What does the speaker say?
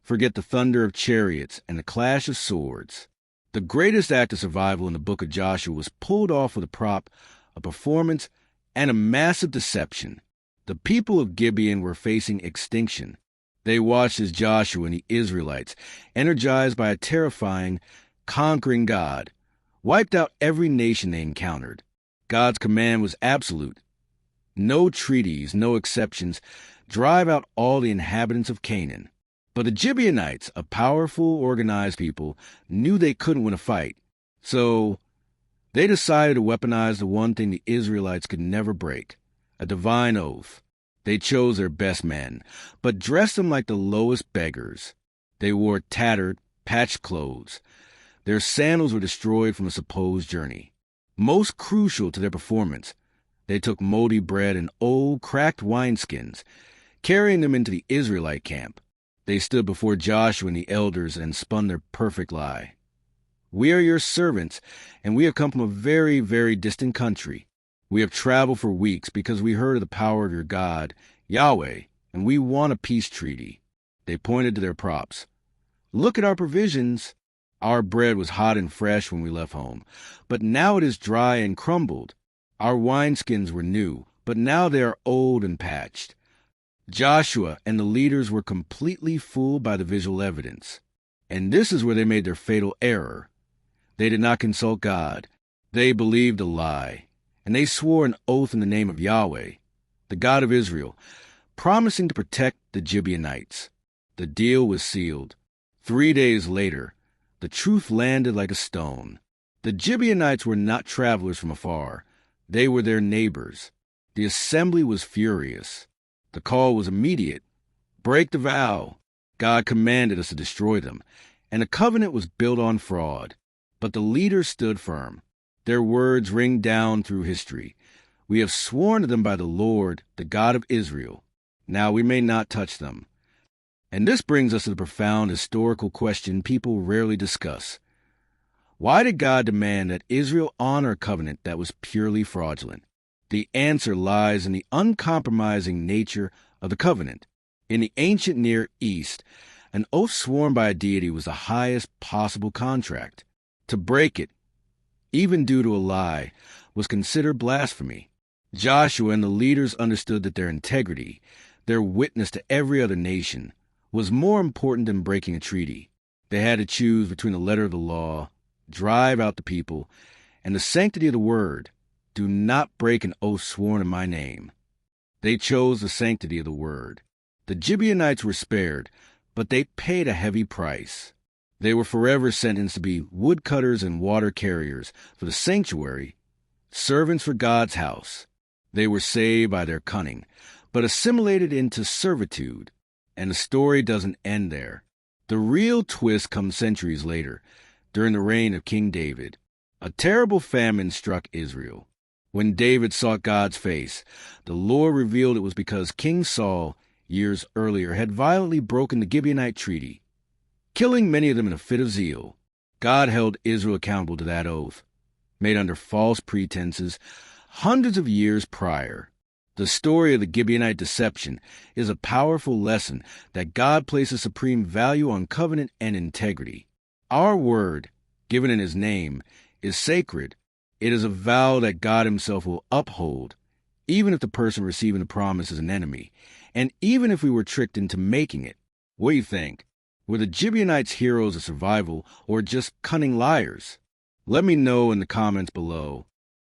Forget the thunder of chariots and the clash of swords. The greatest act of survival in the book of Joshua was pulled off with a prop, a performance, and a massive deception. The people of Gibeon were facing extinction. They watched as Joshua and the Israelites, energized by a terrifying, conquering God, wiped out every nation they encountered. God's command was absolute. No treaties, no exceptions. Drive out all the inhabitants of Canaan. But the Gibeonites, a powerful, organized people, knew they couldn't win a fight. So they decided to weaponize the one thing the Israelites could never break, a divine oath. They chose their best men, but dressed them like the lowest beggars. They wore tattered, patched clothes. Their sandals were destroyed from a supposed journey. Most crucial to their performance, they took moldy bread and old, cracked wineskins, carrying them into the Israelite camp. They stood before Joshua and the elders and spun their perfect lie. "We are your servants, and we have come from a very, very distant country. We have traveled for weeks because we heard of the power of your God, Yahweh, and we want a peace treaty." They pointed to their props. "Look at our provisions. Our bread was hot and fresh when we left home, but now it is dry and crumbled. Our wineskins were new, but now they are old and patched." Joshua and the leaders were completely fooled by the visual evidence. And this is where they made their fatal error. They did not consult God. They believed a lie. And they swore an oath in the name of Yahweh, the God of Israel, promising to protect the Gibeonites. The deal was sealed. 3 days later, the truth landed like a stone. The Gibeonites were not travelers from afar. They were their neighbors. The assembly was furious. The call was immediate. Break the vow. God commanded us to destroy them, and the covenant was built on fraud. But the leaders stood firm. Their words ring down through history. "We have sworn to them by the Lord, the God of Israel. Now we may not touch them." And this brings us to the profound historical question people rarely discuss. Why did God demand that Israel honor a covenant that was purely fraudulent? The answer lies in the uncompromising nature of the covenant. In the ancient Near East, an oath sworn by a deity was the highest possible contract. To break it, even due to a lie, was considered blasphemy. Joshua and the leaders understood that their integrity, their witness to every other nation, was more important than breaking a treaty. They had to choose between the letter of the law, drive out the people, and the sanctity of the word. "Do not break an oath sworn in my name." They chose the sanctity of the word. The Gibeonites were spared, but they paid a heavy price. They were forever sentenced to be woodcutters and water carriers for the sanctuary, servants for God's house. They were saved by their cunning, but assimilated into servitude. And the story doesn't end there. The real twist comes centuries later, during the reign of King David. A terrible famine struck Israel. When David sought God's face, the Lord revealed it was because King Saul, years earlier, had violently broken the Gibeonite treaty, killing many of them in a fit of zeal. God held Israel accountable to that oath, made under false pretenses, hundreds of years prior. The story of the Gibeonite deception is a powerful lesson that God places supreme value on covenant and integrity. Our word, given in His name, is sacred. It is a vow that God Himself will uphold, even if the person receiving the promise is an enemy, and even if we were tricked into making it. What do you think? Were the Gibeonites heroes of survival or just cunning liars? Let me know in the comments below.